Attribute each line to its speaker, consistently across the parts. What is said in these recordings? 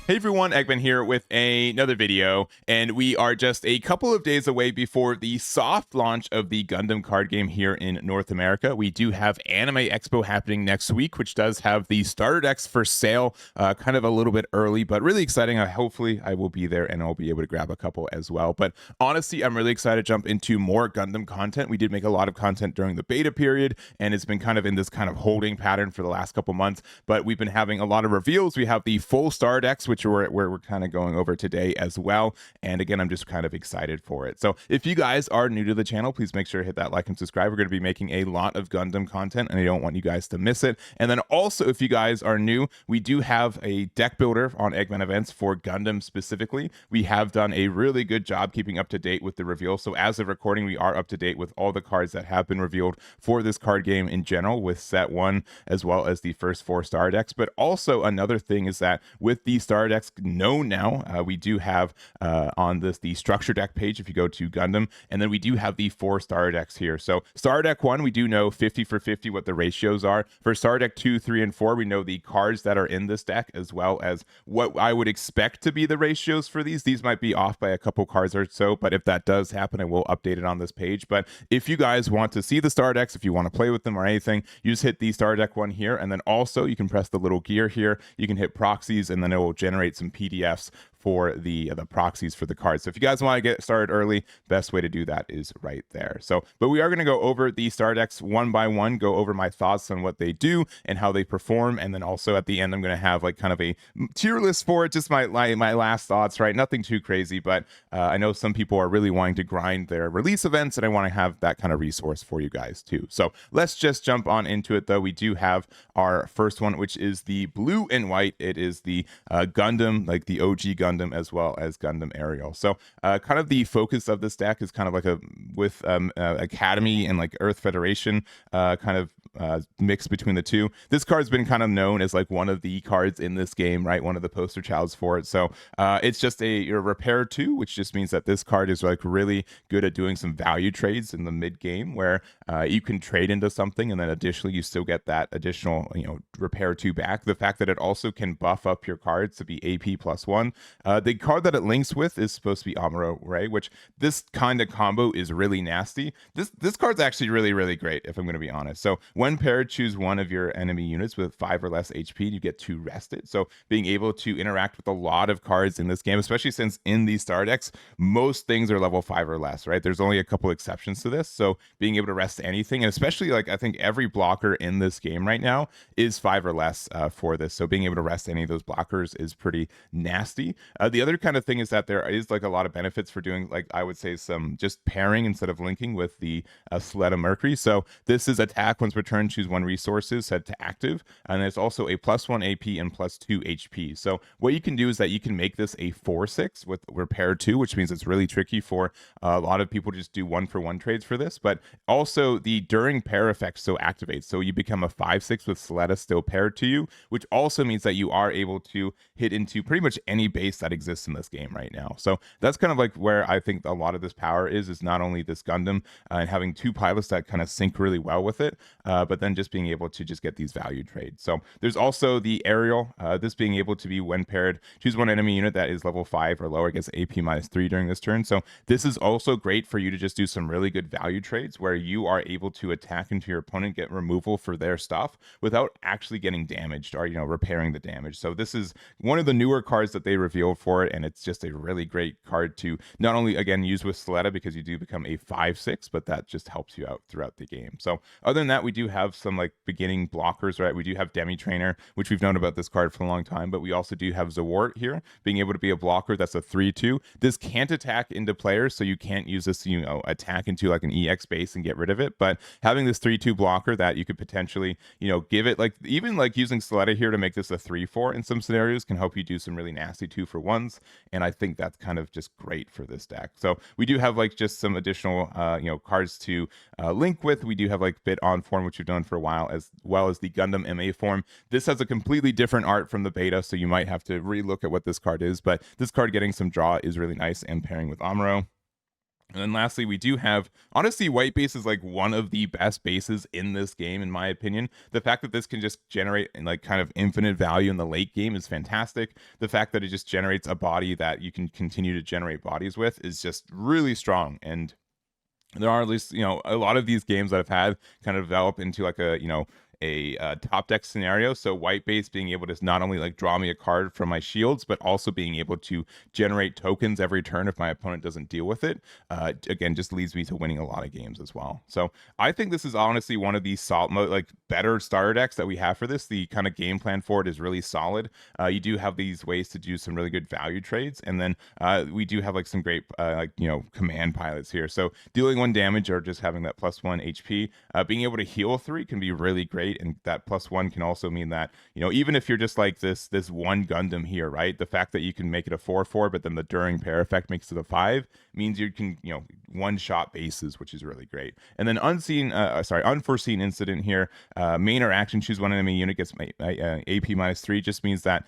Speaker 1: Hey everyone, Eggman here with another video, and we are just a couple of days away before the soft launch of the Gundam card game here in North America. We do have Anime Expo happening next week, which does have the starter decks for sale, kind of a little bit early, but really exciting. Hopefully I will be there and I'll be able to grab a couple as well. But honestly, I'm really excited to jump into more Gundam content. We did make a lot of content during the beta period, and it's been kind of in this kind of holding pattern for the last couple months, but we've been having a lot of reveals. We have the full starter decks, which we're kind of going over today as well. And again, I'm just kind of excited for it. So if you guys are new to the channel, please make sure to hit that like and subscribe. We're going to be making a lot of Gundam content, and I don't want you guys to miss it. And then also, if you guys are new, we do have a deck builder on Eggman Events for Gundam specifically. We have done a really good job keeping up to date with the reveal. So as of recording, we are up to date with all the cards that have been revealed for this card game in general, with set 1 as well as the first 4 star decks. But also another thing is that with the star decks known now, we do have on the structure deck page, if you go to Gundam, and then we do have the 4 star decks here. So star deck 1, we do know 50 for 50 what the ratios are. For star deck 2, 3, and 4, we know the cards that are in this deck, as well as what I would expect to be the ratios for these. These might be off by a couple cards or so, but if that does happen, I will update it on this page. But if you guys want to see the star decks, if you want to play with them or anything, you just hit the star deck 1 here, and then also you can press the little gear here. You can hit proxies, and then it will generate some PDFs for the proxies for the cards. So if you guys want to get started early, best way to do that is right there. So, but we are going to go over the star decks one by one, go over my thoughts on what they do and how they perform, and then also at the end, I'm going to have like kind of a tier list for it, just my last thoughts, right? Nothing too crazy, but I know some people are really wanting to grind their release events, and I want to have that kind of resource for you guys too. So let's just jump on into it, though. We do have our first one, which is the blue and white. It is the Gundam, like the OG Gundam, as well as Gundam Aerial. So kind of the focus of this deck is kind of like a with Academy and like Earth Federation kind of mix between the two. This card's been kind of known as like one of the cards in this game, right? One of the poster childs for it. So it's just a repair 2, which just means that this card is like really good at doing some value trades in the mid game, where you can trade into something, and then additionally you still get that additional repair 2 back. The fact that it also can buff up your cards to be AP +1. The card that it links with is supposed to be Amuro, right? Which this kind of combo is really nasty. This card's actually really great, if I'm going to be honest. So when paired, choose one of your enemy units with 5 or less HP, and you get 2 rested. So being able to interact with a lot of cards in this game, especially since in these star decks, most things are level 5 or less, right? There's only a couple exceptions to this. So being able to rest anything, and especially like I think every blocker in this game right now is 5 or less for this. So being able to rest any of those blockers is pretty nasty. The other kind of thing is that there is like a lot of benefits for doing, like I would say, some just pairing instead of linking with the Soletta Mercury. So this is attack once per turn, choose 1 resources, set to active, and it's also a +1 AP and +2 HP. So what you can do is that you can make this a 4/6 with repair 2, which means it's really tricky for a lot of people to just do 1-for-1 trades for this. But also the during pair effect still activates, so you become a 5/6 with Soletta still paired to you, which also means that you are able to hit into pretty much any base that exists in this game right now. So that's kind of like where I think a lot of this power is not only this Gundam and having 2 pilots that kind of sync really well with it, but then just being able to just get these value trades. So there's also the Aerial, this being able to be when paired, choose 1 enemy unit that is level 5 or lower, gets AP -3 during this turn. So this is also great for you to just do some really good value trades where you are able to attack into your opponent, get removal for their stuff without actually getting damaged or repairing the damage. So this is one of the newer cards that they revealed for it, and it's just a really great card to not only again use with Soletta, because you do become a 5/6, but that just helps you out throughout the game. So other than that, we do have some like beginning blockers, right? We do have Demi Trainer, which we've known about this card for a long time, but we also do have Zawart here, being able to be a blocker. That's a 3/2. This can't attack into players, so you can't use this to attack into like an EX base and get rid of it. But having this 3/2 blocker that you could potentially give it, like even like using Soletta here to make this a 3/4 in some scenarios can help you do some really nasty 2-for-1s, and I think that's kind of just great for this deck. So we do have like just some additional cards to link with. We do have like Bit On form, which we've done for a while, as well as the Gundam MA form. This has a completely different art from the beta, so you might have to relook at what this card is, but this card getting some draw is really nice, and pairing with Amuro. And then lastly, we do have, honestly, white base is like one of the best bases in this game, in my opinion. The fact that this can just generate like kind of infinite value in the late game is fantastic. The fact that it just generates a body that you can continue to generate bodies with is just really strong. And there are at least, a lot of these games that I've had kind of develop into like a top deck scenario. So white base being able to not only like draw me a card from my shields, but also being able to generate tokens every turn if my opponent doesn't deal with it. Again, just leads me to winning a lot of games as well. So I think this is honestly one of the like better starter decks that we have for this. The kind of game plan for it is really solid. You do have these ways to do some really good value trades, and then we do have like some great command pilots here. So dealing 1 damage or just having that +1 HP, being able to heal 3 can be really great. And that +1 can also mean that, even if you're just like this one Gundam here, right? The fact that you can make it a 4/4, but then the during pair effect makes it a 5 means you can, one-shot bases, which is really great. And then unforeseen incident here. Main or action, choose one enemy unit, gets AP -3, just means that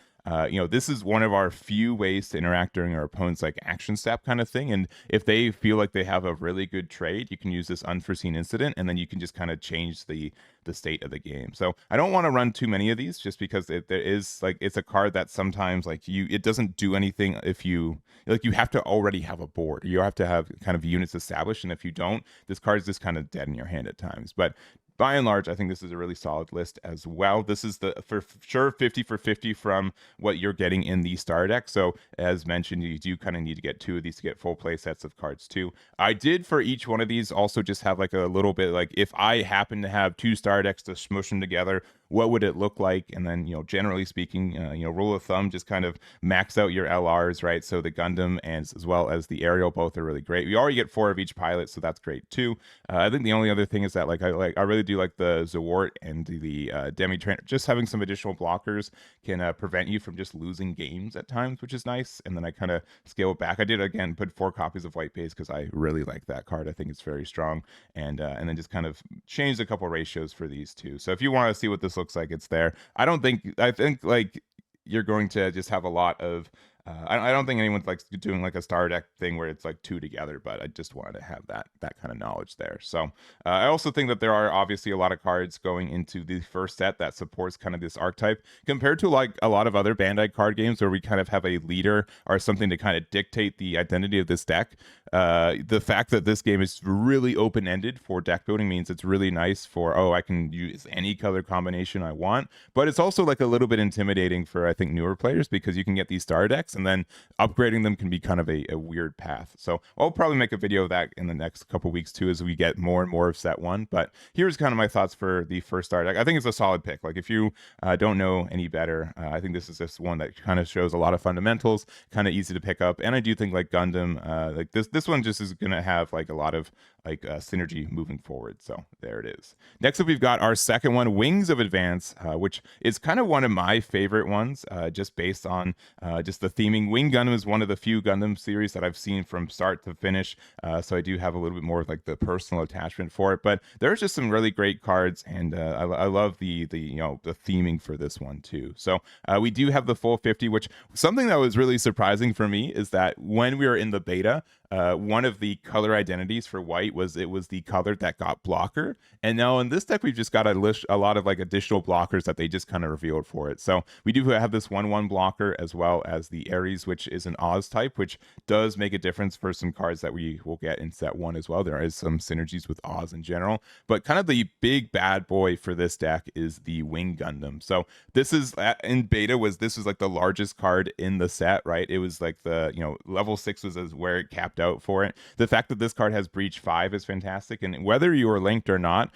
Speaker 1: this is one of our few ways to interact during our opponent's like action step kind of thing. And if they feel like they have a really good trade, you can use this unforeseen incident, and then you can just kind of change the state of the game. So I don't want to run too many of these, just because there is like, it's a card that sometimes like it doesn't do anything if you have to already have a board. You have to have kind of units established, and if you don't, this card is just kind of dead in your hand at times. But by and large, I think this is a really solid list as well. This is for sure 50 for 50 from what you're getting in the star deck. So as mentioned, you do kind of need to get 2 of these to get full play sets of cards too. I did for each one of these also just have like a little bit, like if I happen to have 2 star decks to smush them together, what would it look like? And then, generally speaking, rule of thumb, just kind of max out your LRs, right? So the Gundam and as well as the aerial both are really great. We already get 4 of each pilot, so that's great too. I think the only other thing is that I really do like the Zawart and the Demi Trainer. Just having some additional blockers can prevent you from just losing games at times, which is nice. And then I kind of scale it back. I did again put 4 copies of White Base because I really like that card. I think it's very strong, and then just kind of changed a couple ratios for these two. So if you want to see what this looks like, it's there. I think like you're going to just have a lot of I don't think anyone's like doing like a star deck thing where it's like 2 together, but I just wanted to have that kind of knowledge there. So I also think that there are obviously a lot of cards going into the first set that supports kind of this archetype compared to like a lot of other Bandai card games where we kind of have a leader or something to kind of dictate the identity of this deck. The fact that this game is really open-ended for deck building means it's really nice for, I can use any color combination I want, but it's also like a little bit intimidating for, I think, newer players, because you can get these star decks and then upgrading them can be kind of a weird path. So I'll probably make a video of that in the next couple weeks too, as we get more and more of set 1. But here's kind of my thoughts for the first star deck. I think it's a solid pick. Like if you don't know any better, I think this is just one that kind of shows a lot of fundamentals, kind of easy to pick up. And I do think like Gundam, like this one just is gonna have like a lot of like synergy moving forward. So there it is. Next up, we've got our second one, Wings of Advance, which is kind of one of my favorite ones, just based on just the theming. Wing Gundam is one of the few Gundam series that I've seen from start to finish, so I do have a little bit more of like the personal attachment for it. But there's just some really great cards, and I love the theming for this one too. So we do have the full 50, which something that was really surprising for me is that when we were in the beta, one of the color identities for white was the color that got blocker, and now in this deck we've just got a lot of like additional blockers that they just kind of revealed for it. So we do have this 1/1 blocker, as well as the Ares, which is an Oz type, which does make a difference for some cards that we will get in set 1 as well. There is some synergies with Oz in general, but kind of the big bad boy for this deck is the Wing Gundam. So this is in beta this was like the largest card in the set, right? It was like the level 6 was where it capped out for it. The fact that this card has Breach 5 is fantastic, and whether you are linked or not,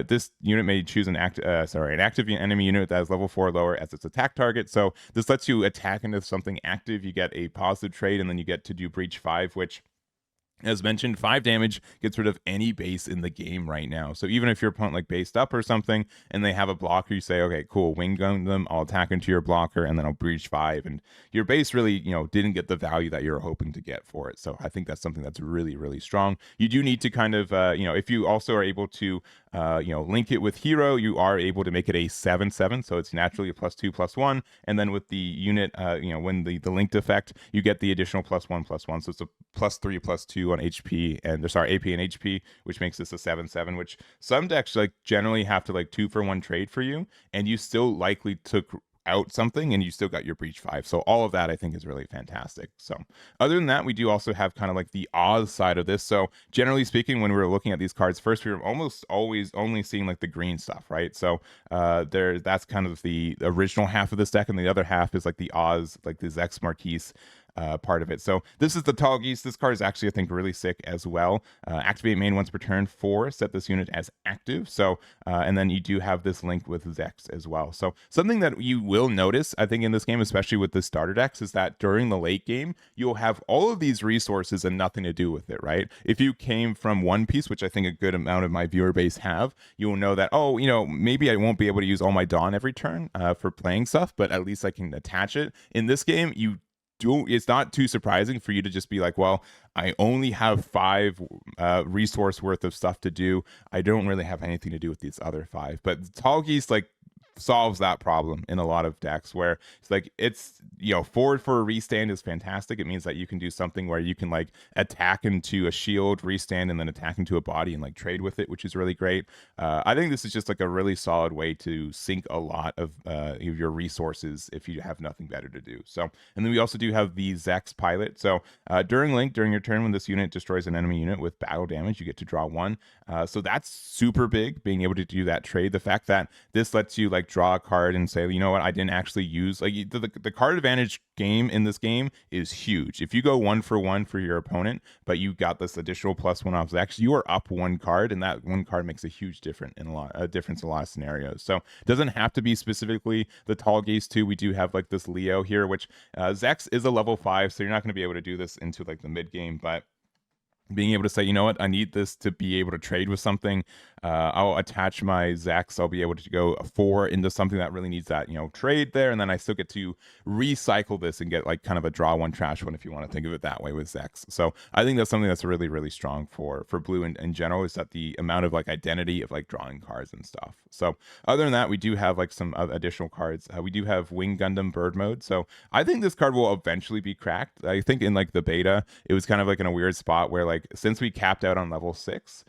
Speaker 1: this unit may choose an active enemy unit that is level 4 or lower as its attack target. So this lets you attack into something active. You get a positive trade, and then you get to do Breach 5, which, as mentioned, 5 damage gets rid of any base in the game right now. So even if your opponent like based up or something and they have a blocker, you say, okay, cool, Wing Gundam, I'll attack into your blocker and then I'll breach 5. And your base really, didn't get the value that you're hoping to get for it. So I think that's something that's really, really strong. You do need to kind of, if you also are able to link it with hero, you are able to make it a 7/7, so it's naturally a +2/+1, and then with the unit, when the linked effect, you get the additional +1/+1, so it's a +3/+2 on HP and sorry AP and HP, which makes this a 7/7. Which some decks like generally have to like 2-for-1 trade for you, and you still likely took out something and you still got your breach 5. So all of that I think is really fantastic. So other than that, we do also have kind of like the Oz side of this. So generally speaking, when we were looking at these cards first, we were almost always only seeing like the green stuff, right? So that's kind of the original half of this deck, and the other half is like the Oz, like the Zex Marquise part of it. So this is the Tall Geese. This card is actually, I think, really sick as well. Activate main once per turn 4, set this unit as active. So and then you do have this link with Zex as well. So something that you will notice, I think, in this game, especially with the starter decks, is that during the late game, you'll have all of these resources and nothing to do with it, right? If you came from One Piece, which I think a good amount of my viewer base have, you will know that, oh, maybe I won't be able to use all my Dawn every turn for playing stuff, but at least I can attach it. In this game, it's not too surprising for you to just be like, well, I only have 5 resource worth of stuff to do. I don't really have anything to do with these other 5. But Tall Geese solves that problem in a lot of decks, where it's forward for a restand is fantastic. It means that you can do something where you can like attack into a shield, restand, and then attack into a body and like trade with it, which is really great. I think this is just like a really solid way to sink a lot of your resources if you have nothing better to do. So, and then we also do have the Zex pilot. So during your turn, when this unit destroys an enemy unit with battle damage, you get to draw 1. So that's super big, being able to do that trade. The fact that this lets you like draw a card and say, you know what, I didn't actually use the card advantage game in this game is huge. If you go 1-for-1 for your opponent, but you got this additional +1 off Zex, you are up 1 card, and that 1 card makes a huge difference in a lot of scenarios. So it doesn't have to be specifically the Tall Geese too. We do have like this Leo here, which Zex is a level 5, so you're not going to be able to do this into like the mid game, but being able to say, you know what, I need this to be able to trade with something. I'll attach my Zex. I'll be able to go 4 into something that really needs that, trade there. And then I still get to recycle this and get like kind of a draw 1 trash one, if you want to think of it that way, with Zex. So I think that's something that's really, really strong for blue in general, is that the amount of like identity of like drawing cards and stuff. So other than that, we do have like some additional cards. We do have Wing Gundam Bird Mode. So I think this card will eventually be cracked. I think in like the beta, it was kind of like in a weird spot where like since we capped out on level 6,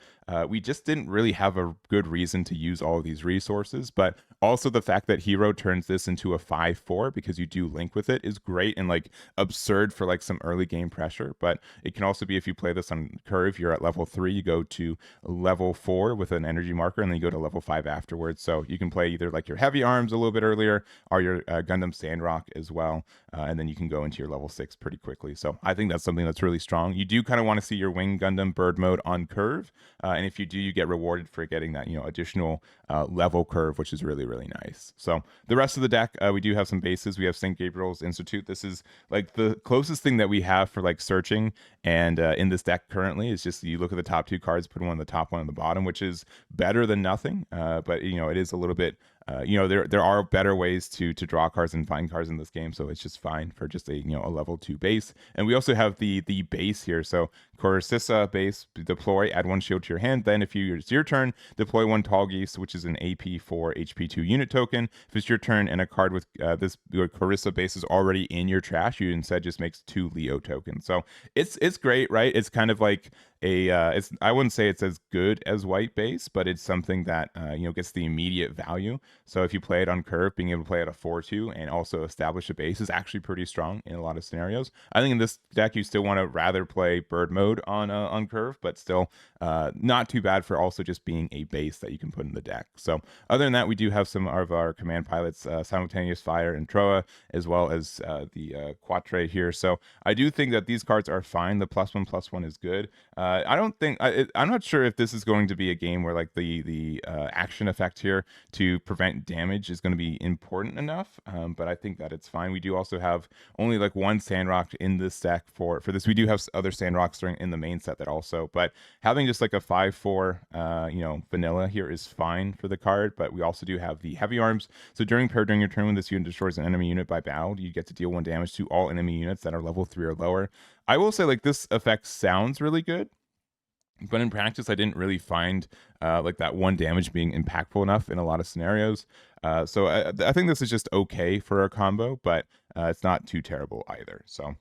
Speaker 1: we just didn't really have a good reason to use all of these resources. But also the fact that Hero turns this into a 5/4 because you do link with it is great and like absurd for like some early game pressure. But it can also be, if you play this on curve, you're at level 3, you go to level 4 with an energy marker, and then you go to level 5 afterwards. So you can play either like your heavy arms a little bit earlier, or your Gundam Sandrock as well, and then you can go into your level 6 pretty quickly. So I think that's something that's really strong. You do kind of want to see your Wing Gundam Bird Mode on curve, and if you do, you get rewarded for getting that additional level curve, which is really, really nice. So the rest of the deck, we do have some bases. We have St. Gabriel's Institute. This is like the closest thing that we have for like searching, and in this deck currently is just you look at the top 2 cards, put one on the top, one on the bottom, which is better than nothing. But it is a little bit there are better ways to draw cards and find cards in this game, so it's just fine for just a a level 2 base. And we also have the base here. So Corsissa base, deploy, add 1 shield to your hand. Then if it's your turn, deploy 1 Tall Geese, which is an AP 4 HP 2 unit token. If it's your turn and a card with this Corissa base is already in your trash, you instead just makes 2 Leo tokens. So it's great, right? It's kind of like I wouldn't say it's as good as white base, but it's something that gets the immediate value. So if you play it on curve, being able to play at a 4/2 and also establish a base is actually pretty strong in a lot of scenarios. I think in this deck you still want to rather play bird mode on curve, but still not too bad for also just being a base that you can put in the deck. So other than that, we do have some of our command pilots, Simultaneous Fire and Troa, as well as the Quatre here. So I do think that these cards are fine. The +1/+1 is good. I'm not sure if this is going to be a game where like the action effect here to prevent damage is going to be important enough, but I think that it's fine. We do also have only like 1 Sandrock in this deck for this. We do have other Sandrocks in the main set that also, but having just like a 5/4 vanilla here is fine for the card. But we also do have the heavy arms. So during your turn, when this unit destroys an enemy unit by battle, you get to deal 1 damage to all enemy units that are level 3 or lower. I will say, like, this effect sounds really good, But in practice, I didn't really find like that one damage being impactful enough in a lot of scenarios. So I think this is just okay for a combo, but it's not too terrible either. So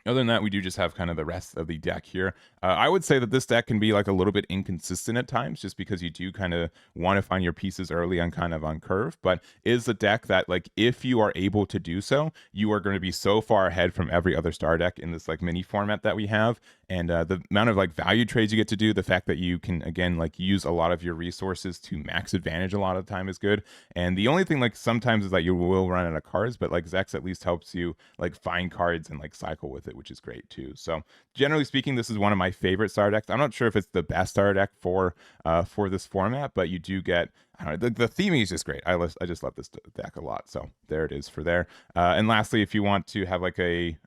Speaker 1: other than that, we do just have kind of the rest of the deck here. I would say that this deck can be like a little bit inconsistent at times, just because you do kind of want to find your pieces early on kind of on curve, but is a deck that, like, if you are able to do so, you are going to be so far ahead from every other star deck in this like mini format that we have. And the amount of like value trades you get to do, the fact that you can again like use a lot of your resources to max advantage a lot of the time is good. And the only thing like sometimes is that you will run out of cards, but like Zex at least helps you like find cards and like cycle with it, which is great too. So generally speaking, this is one of my favorite star decks. I'm not sure if it's the best star deck for this format, but you do get, I don't know, the theming is just great. I just love this deck a lot. So there it is for there. And lastly, if you want to have like a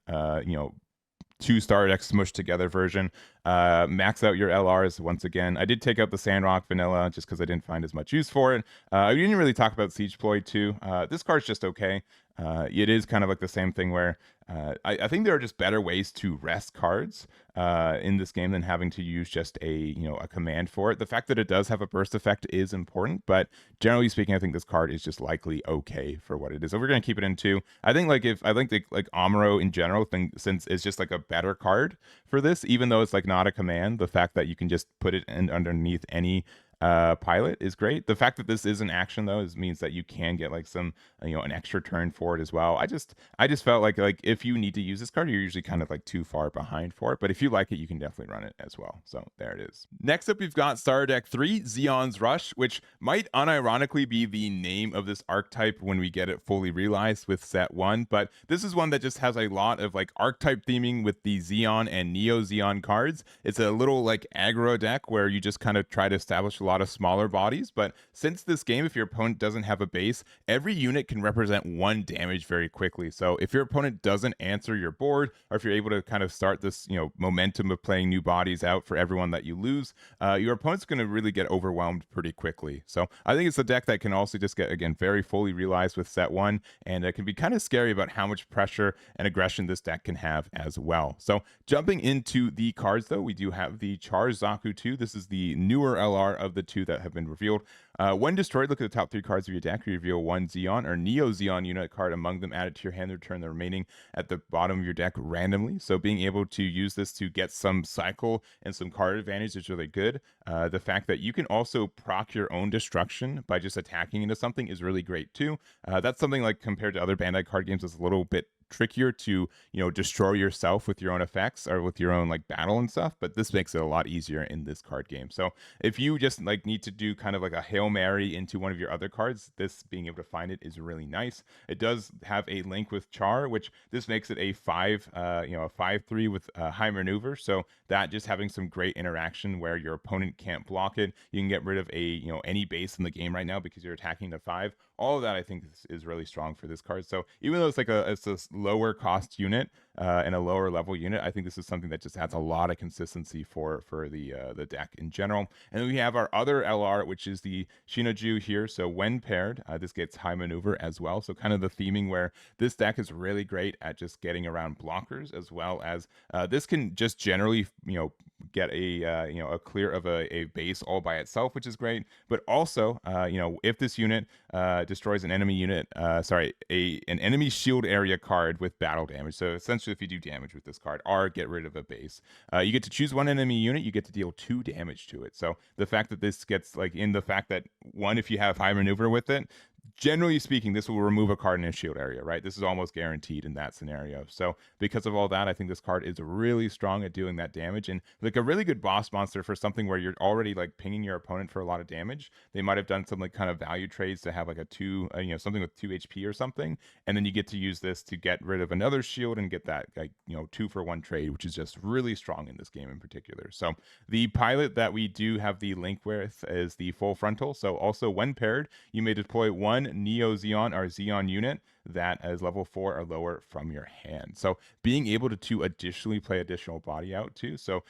Speaker 1: two star deck smushed together version, max out your LRs once again. I did take out the Sandrock Vanilla just because I didn't find as much use for it. We didn't really talk about Siege Ploy too. This card's just okay. It is kind of like the same thing where I think there are just better ways to rest cards in this game than having to use just a a command for it. The fact that it does have a burst effect is important, but generally speaking, I think this card is just likely okay for what it is. So we're gonna keep it in two. I think like if I think like Amuro in general, since it's just like a better card for this, even though it's like not a command, the fact that you can just put it in underneath any pilot is great. The fact that this is an action though means that you can get like some an extra turn for it as well. I just felt like if you need to use this card, you're usually kind of like too far behind for it. But if you like it, you can definitely run it as well. So there it is. Next up, we've got Starter Deck 3, Zeon's Rush, which might unironically be the name of this archetype when we get it fully realized with set 1. But this is one that just has a lot of like archetype theming with the Zeon and Neo Zeon cards. It's a little like aggro deck where you just kind of try to establish a lot of smaller bodies. But since this game, if your opponent doesn't have a base, every unit can represent 1 damage very quickly. So if your opponent doesn't answer your board, or if you're able to kind of start this momentum of playing new bodies out for everyone that you lose, your opponent's going to really get overwhelmed pretty quickly. So I think it's a deck that can also just get, again, very fully realized with set 1, and it can be kind of scary about how much pressure and aggression this deck can have as well. So jumping into the cards though, we do have the Charge Zaku 2. This is the newer LR of the 2 that have been revealed. When destroyed, look at the top 3 cards of your deck. You reveal 1 Zeon or Neo Zeon unit card among them, add it to your hand, return the remaining at the bottom of your deck randomly. So being able to use this to get some cycle and some card advantage is really good. The fact that you can also proc your own destruction by just attacking into something is really great too. That's something like compared to other Bandai card games is a little bit trickier to destroy yourself with your own effects or with your own like battle and stuff, but this makes it a lot easier in this card game. So if you just like need to do kind of like a Hail Mary into one of your other cards, this being able to find it is really nice. It does have a link with Char, which this makes it a 5/3 with high maneuver, so that just having some great interaction where your opponent can't block it. You can get rid of any base in the game right now because you're attacking the 5. All of that I think is really strong for this card. So even though it's like it's a lower cost unit and a lower level unit, I think this is something that just adds a lot of consistency for the deck in general. And then we have our other LR, which is the Shinoju here. So when paired, this gets high maneuver as well. So kind of the theming where this deck is really great at just getting around blockers, as well as this can just generally get a clear of a base all by itself, which is great. But also if this unit destroys an enemy unit, an enemy shield area card with battle damage. So essentially, if you do damage with this card, or get rid of a base, you get to choose 1 enemy unit. You get to deal 2 damage to it. So the fact that this gets like in the fact that one, if you have high maneuver with it, generally speaking, this will remove a card in a shield area, right? This is almost guaranteed in that scenario. So because of all that, I think this card is really strong at doing that damage, and like a really good boss monster for something where you're already like pinging your opponent for a lot of damage. They might have done some like kind of value trades to have like a 2, something with 2 HP or something, and then you get to use this to get rid of another shield and get that like 2-for-1 trade, which is just really strong in this game in particular. So the pilot that we do have the link with is the full frontal. So also when paired, you may deploy 1 one Neo Zeon or Zeon unit that is level 4 or lower from your hand. So being able to additionally play additional body out too. So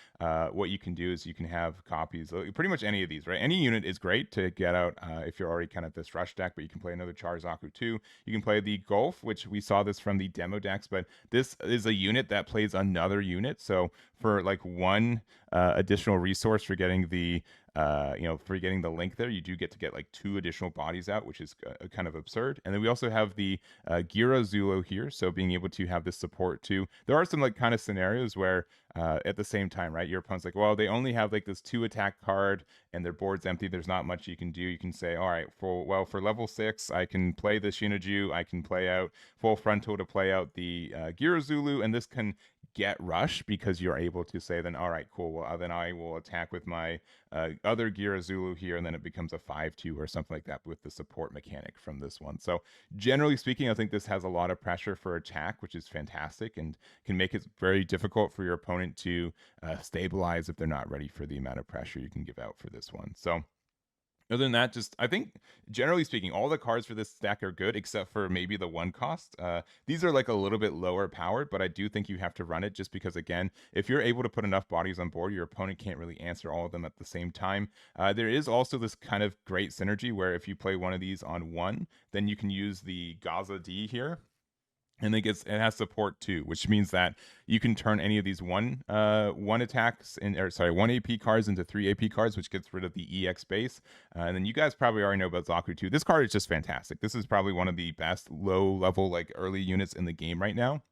Speaker 1: what you can do is you can have copies, pretty much any of these, right? Any unit is great to get out if you're already kind of this rush deck, but you can play another Charzaku too. You can play the Golf, which we saw this from the demo decks, but this is a unit that plays another unit. So for like one additional resource for getting the for getting the link there, you do get to get like 2 additional bodies out, which is kind of absurd. And then we also have the Gira Zulo here, so being able to have this support too. There are some like kind of scenarios where at the same time, right, your opponent's like, well, they only have like this 2 attack card and their board's empty. There's not much you can do. You can say, all right, for level 6, I can play the Shinaju. I can play out full frontal to play out the Gira Zulu, and this can get rush because you're able to say then, all right, cool, well then I will attack with my other Gira Zulu here, and then it becomes a 5-2 or something like that with the support mechanic from this one. So generally speaking, I think this has a lot of pressure for attack, which is fantastic and can make it very difficult for your opponent to stabilize if they're not ready for the amount of pressure you can give out for this one. So other than that, just I think generally speaking, all the cards for this deck are good except for maybe the 1 cost. These are like a little bit lower powered, but I do think you have to run it just because, again, if you're able to put enough bodies on board, your opponent can't really answer all of them at the same time. There is also this kind of great synergy where if you play one of these on 1, then you can use the Gaza D here. And it has support too, which means that you can turn any of these one attacks one AP cards into 3 AP cards, which gets rid of the EX base. And then you guys probably already know about Zaku too. This card is just fantastic. This is probably one of the best low level like early units in the game right now.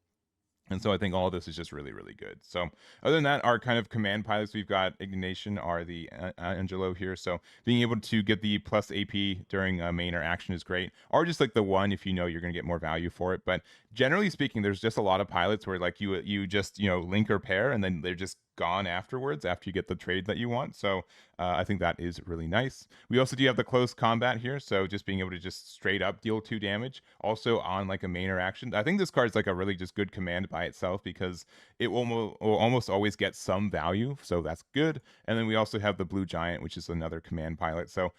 Speaker 1: And so I think all of this is just really, really good. So other than that, our kind of command pilots, we've got Ignition are the Angelo here. So being able to get the plus AP during a main or action is great. Or just like the 1 if you know you're going to get more value for it. But generally speaking, there's just a lot of pilots where like you just, link or pair and then they're just gone afterwards after you get the trade that you want. So I think that is really nice. We also do have the close combat here, so just being able to just straight up deal 2 damage also on like a main or action. I think this card is like a really just good command by itself because it will almost always get some value, so that's good. And then we also have the Blue Giant, which is another command pilot. So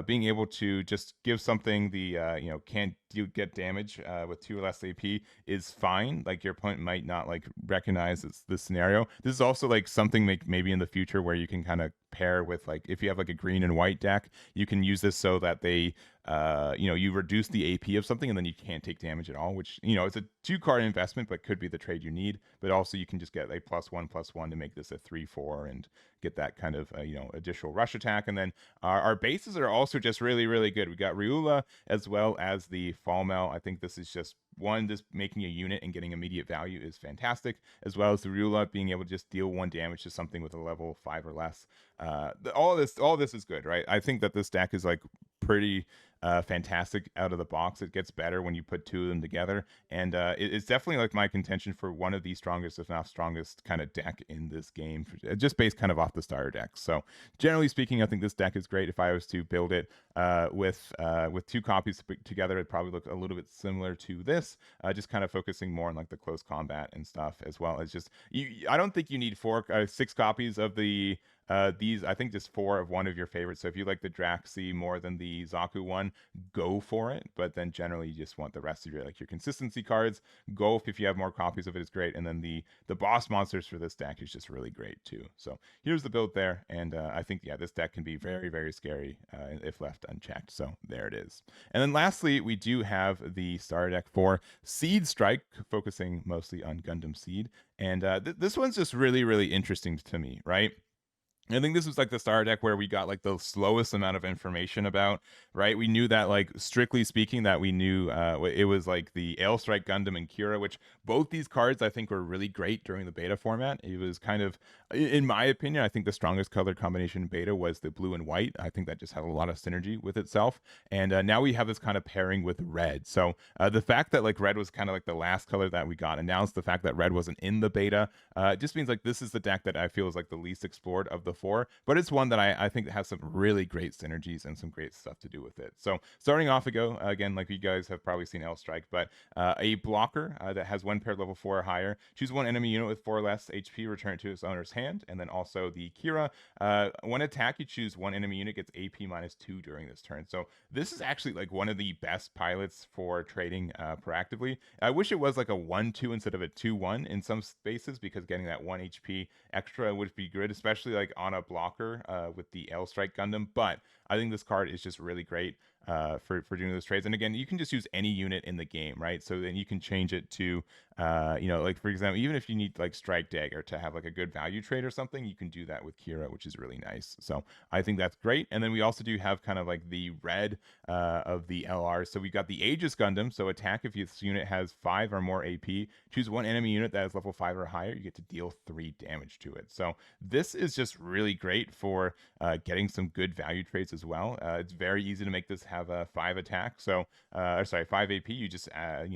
Speaker 1: being able to just give something the can't you get damage with 2 or less AP is fine. Like your opponent might not like recognize this scenario. This is also like something maybe in the future where you can kind of pair with like if you have like a green and white deck, you can use this so that they you reduce the AP of something and then you can't take damage at all, which it's a 2-card investment but could be the trade you need. But also you can just get a +1/+1 to make this a 3/4 and get that kind of additional rush attack. And then our bases are also just really, really good. We got Ryula as well as the Falmel. I think this is just just making a unit and getting immediate value is fantastic, as well as the Ryula being able to just deal 1 damage to something with a level 5 or less. All this is good, right? I think that this deck is like pretty fantastic out of the box. It gets better when you put 2 of them together, and it's definitely like my contention for one of the strongest, if not strongest, kind of deck in this game, just based kind of off the starter deck. So generally speaking, I think this deck is great. If I was to build it with 2 copies together, it'd probably look a little bit similar to this, just kind of focusing more on like the close combat and stuff, as well as just I don't think you need 6 copies of the these. I think just 4 of one of your favorites. So if you like the Draxi more than the Zaku one, go for it. But then generally you just want the rest of your like your consistency cards. Golf, if you have more copies of it, is great. And then the boss monsters for this deck is just really great too. So here's the build there, and I think this deck can be very, very scary if left unchecked. So there it is. And then lastly, we do have the starter deck for Seed Strike, focusing mostly on Gundam Seed. And this one's just really, really interesting to me, right? I think this was like the starter deck where we got like the slowest amount of information about, right? We knew that, like, strictly speaking, that we knew it was like the Ailstrike Gundam and Kira, which both these cards I think were really great during the beta format. It was kind of, in my opinion, I think the strongest color combination in beta was the blue and white. I think that just had a lot of synergy with itself. And now we have this kind of pairing with red. So the fact that like red was kind of like the last color that we got announced, the fact that red wasn't in the beta, just means like this is the deck that I feel is like the least explored of the before, but it's one that I think has some really great synergies and some great stuff to do with it. So starting off again, like you guys have probably seen L Strike, but a blocker that has one paired level 4 or higher. Choose one enemy unit with 4 or less HP, return it to its owner's hand, and then also the Kira. One attack, you choose one enemy unit gets AP -2 during this turn. So this is actually like one of the best pilots for trading proactively. I wish it was like a 1-2 instead of a 2-1 in some spaces, because getting that 1 HP extra would be good, especially like on a blocker with the L Strike Gundam. But I think this card is just really great for doing those trades. And again, you can just use any unit in the game, right? So then you can change it to, like for example, even if you need like Strike Dagger to have like a good value trade or something, you can do that with Kira, which is really nice. So I think that's great. And then we also do have kind of like the red of the LR. So we got the Aegis Gundam. So attack if this unit has 5 or more AP. Choose one enemy unit that is level 5 or higher. You get to deal 3 damage to it. So this is just really great for getting some good value trades as well. It's very easy to make this have a 5 attack. So, or sorry, 5 AP. You just add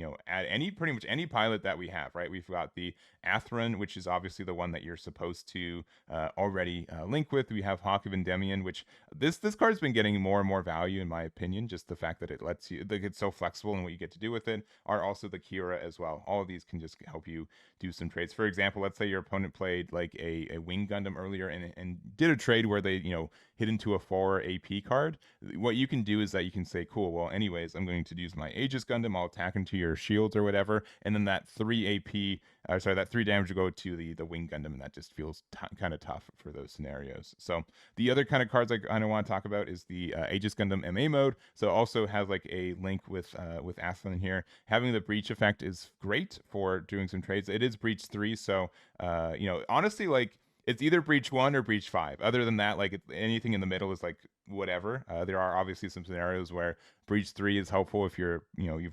Speaker 1: pretty much any pilot that we have, right? We've got the Athron, which is obviously the one that you're supposed to already link with. We have Hawk of Endymion, which this card's been getting more and more value in my opinion. Just the fact that it lets you, like, it's so flexible in what you get to do with it. Are also the Kira as well. All of these can just help you do some trades. For example, let's say your opponent played like a Wing Gundam earlier and did a trade where they hit into a 4 AP card. What you can do is that you can say, cool, well, anyways, I'm going to use my Aegis Gundam. I'll attack into your shields or whatever, and then that 3 AP, that 3 damage will go to the Wing Gundam, and that just feels kind of tough for those scenarios. So the other kind of cards I kind of want to talk about is the Aegis Gundam MA mode. So also has like a link with Athlon here. Having the breach effect is great for doing some trades. It is breach 3, so honestly, like, it's either breach 1 or breach 5. Other than that, like, anything in the middle is like whatever. There are obviously some scenarios where breach 3 is helpful if you've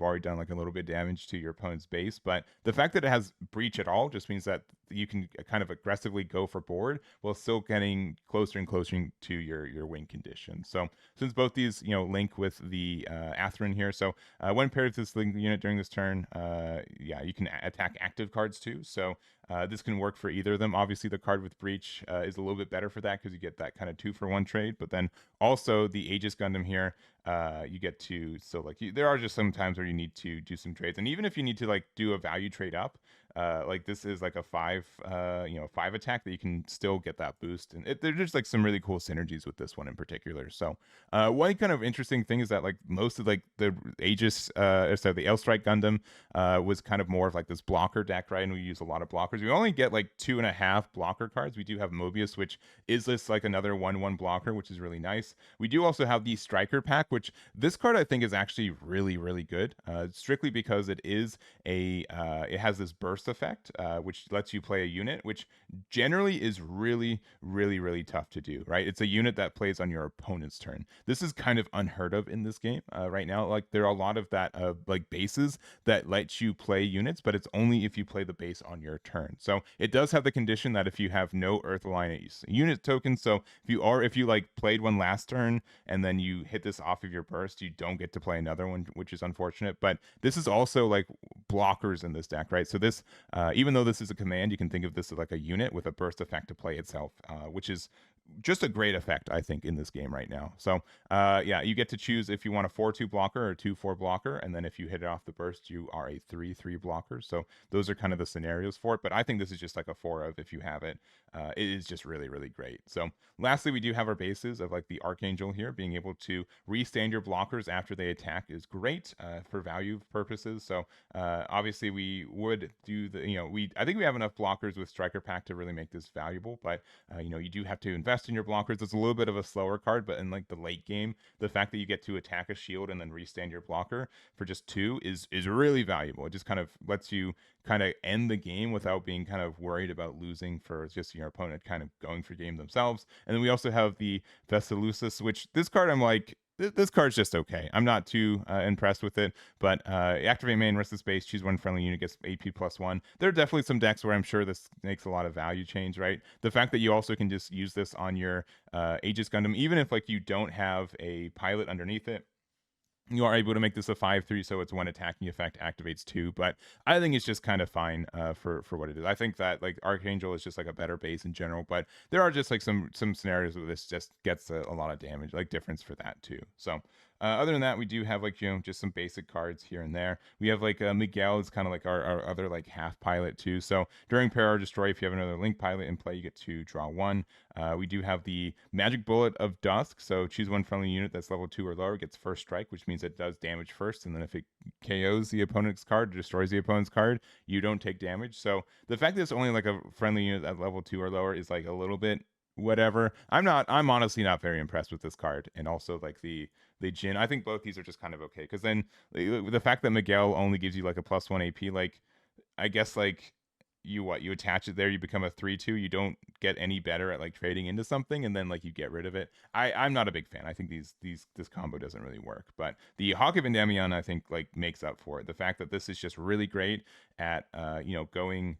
Speaker 1: already done like a little bit of damage to your opponent's base. But the fact that it has breach at all just means that you can kind of aggressively go for board while still getting closer and closer to your win condition. So since both these link with the Athron here, so when paired with this link unit during this turn, you can attack active cards too. So this can work for either of them. Obviously, the card with breach is a little bit better for that because you get that kind of 2-for-1 trade. But then also the Aegis Gundam here, you get to there are just some times where you need to do some trades, and even if you need to like do a value trade up, like this is like a 5 attack that you can still get that boost, and there's just like some really cool synergies with this one in particular. So one kind of interesting thing is that like most of like the Aegis, the L Strike Gundam was kind of more of like this blocker deck, right? And we use a lot of blockers. We only get like 2.5 blocker cards. We do have Mobius, which is this like another 1/1 blocker, which is really nice. We do also have the Striker pack, which this card I think is actually really, really good, strictly because it has this burst effect, which lets you play a unit, which generally is really, really, really tough to do, right? It's a unit that plays on your opponent's turn. This is kind of unheard of in this game right now. Like, there are a lot of that like bases that let you play units, but it's only if you play the base on your turn. So it does have the condition that if you have no Earth Alliance unit tokens, so if you like played one last turn and then you hit this off of your burst, you don't get to play another one, which is unfortunate. But this is also like blockers in this deck, right? So this, even though this is a command, you can think of this as like a unit with a burst effect to play itself, which is just a great effect, I think, in this game right now. So you get to choose if you want a 4/2 blocker or a 2/4 blocker, and then if you hit it off the burst, you are a 3/3 blocker. So those are kind of the scenarios for it, but I think this is just like a 4 of if you have it. It is just really, really great. So lastly, we do have our bases of like the Archangel here. Being able to restand your blockers after they attack is great for value purposes. So obviously we would do I think we have enough blockers with Striker Pack to really make this valuable, but you do have to invest in your blockers. It's a little bit of a slower card, but in like the late game, the fact that you get to attack a shield and then restand your blocker for just 2 is really valuable. It just kind of lets you kind of end the game without being kind of worried about losing for just your opponent kind of going for game themselves. And then we also have the Vesilusis, which this card I'm like, this card's just okay. I'm not too impressed with it, but activate main restless base, choose one friendly unit, gets AP +1. There are definitely some decks where I'm sure this makes a lot of value change, right? The fact that you also can just use this on your Aegis Gundam, even if like you don't have a pilot underneath it, You are able to make this a 5/3, so its one attacking effect activates too. But I think it's just kind of fine for what it is. I think that like Archangel is just like a better base in general, but there are just like some scenarios where this just gets a lot of damage, like difference for that too. So other than that, we do have like just some basic cards here and there. We have like Miguel is kind of like our other like half pilot too. So during Pair or Destroy, if you have another Link pilot in play, you get to draw one. We do have the Magic Bullet of Dusk. So choose one friendly unit that's level 2 or lower, gets first strike, which means it does damage first. And then if it KOs the opponent's card or destroys the opponent's card, you don't take damage. So the fact that it's only like a friendly unit at level 2 or lower is like a little bit whatever. I'm honestly not very impressed with this card. And also like the Jin. I think both these are just kind of okay. Because then the fact that Miguel only gives you like a +1 AP, like I guess like you attach it there, you become a 3/2, you don't get any better at like trading into something, and then like you get rid of it. I'm not a big fan. I think this combo doesn't really work, but the Hawk of Endymion I think like makes up for it. The fact that this is just really great at going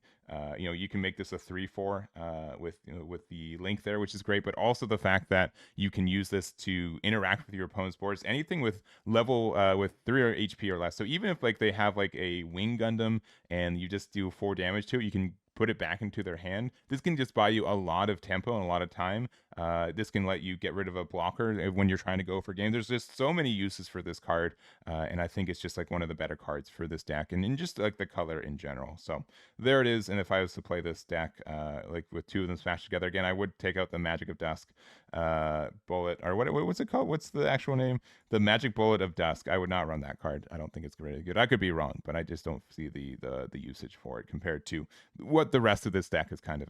Speaker 1: you can make this a 3/4 with the link there, which is great, but also the fact that you can use this to interact with your opponent's boards, anything with level with 3 or HP or less. So even if like they have like a wing Gundam and you just do 4 damage to it, you can put it back into their hand. This can just buy you a lot of tempo and a lot of time. This can let you get rid of a blocker when you're trying to go for game. There's just so many uses for this card, and I think it's just like one of the better cards for this deck, and just like the color in general. So there it is. And if I was to play this deck like with 2 of them smashed together again, I would take out the Magic of Dusk bullet, or what's it called? What's the actual name? The Magic Bullet of Dusk. I would not run that card. I don't think it's really good. I could be wrong, but I just don't see the usage for it compared to what the rest of this deck is kind of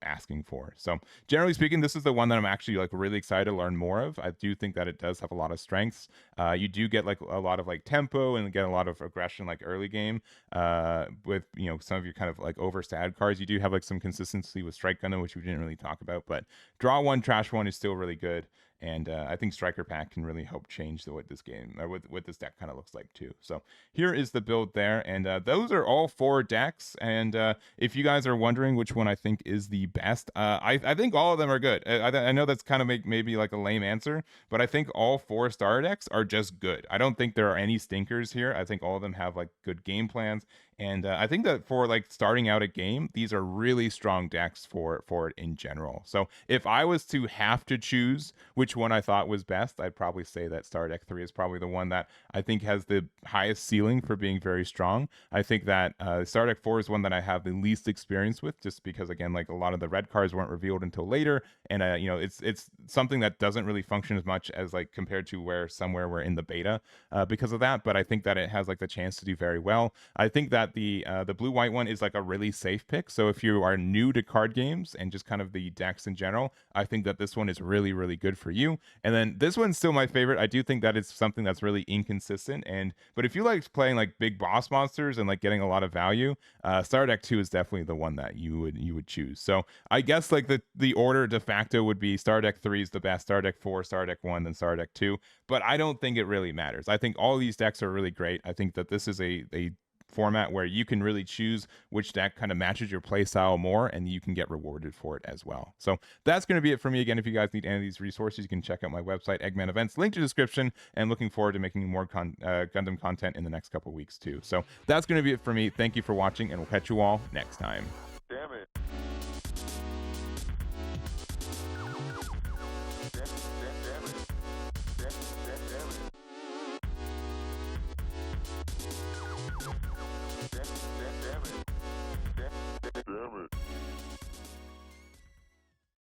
Speaker 1: asking for. So generally speaking, this is the one that I'm actually like really excited to learn more of. I do think that it does have a lot of strengths. You do get like a lot of like tempo and get a lot of aggression like early game with some of your kind of like overstat cards. You do have like some consistency with Strike Gundam, which we didn't really talk about, but draw one, trash one is still really good. And I think Striker Pack can really help change what this game or what this deck kind of looks like too. So here is the build there, and those are all 4 decks. And if you guys are wondering which one I think is the best, I think all of them are good. I know that's kind of maybe like a lame answer, but I think all 4 star decks are just good. I don't think there are any stinkers here. I think all of them have like good game plans. And I think that for like starting out a game, these are really strong decks for it in general. So if I was to have to choose which one I thought was best, I'd probably say that Star Deck 3 is probably the one that I think has the highest ceiling for being very strong. I think that Star Deck 4 is one that I have the least experience with, just because again, like a lot of the red cards weren't revealed until later, and it's something that doesn't really function as much as like compared to where somewhere we're in the beta because of that. But I think that it has like the chance to do very well. I think that the blue white one is like a really safe pick. So if you are new to card games and just kind of the decks in general, I think that this one is really, really good for you. And then this one's still my favorite. I do think that it's something that's really inconsistent. But if you like playing like big boss monsters and like getting a lot of value, Star Deck 2 is definitely the one that you would choose. So I guess like the order de facto would be Star Deck 3 is the best, Star Deck 4, Star Deck 1, then Star Deck 2. But I don't think it really matters. I think all these decks are really great. I think that this is a format where you can really choose which deck kind of matches your play style more, and you can get rewarded for it as well. So that's going to be it for me. Again, if you guys need any of these resources, you can check out my website, Eggman Events, link to the description, and looking forward to making more Gundam content in the next couple weeks too. So that's going to be it for me. Thank you for watching, and we'll catch you all next time.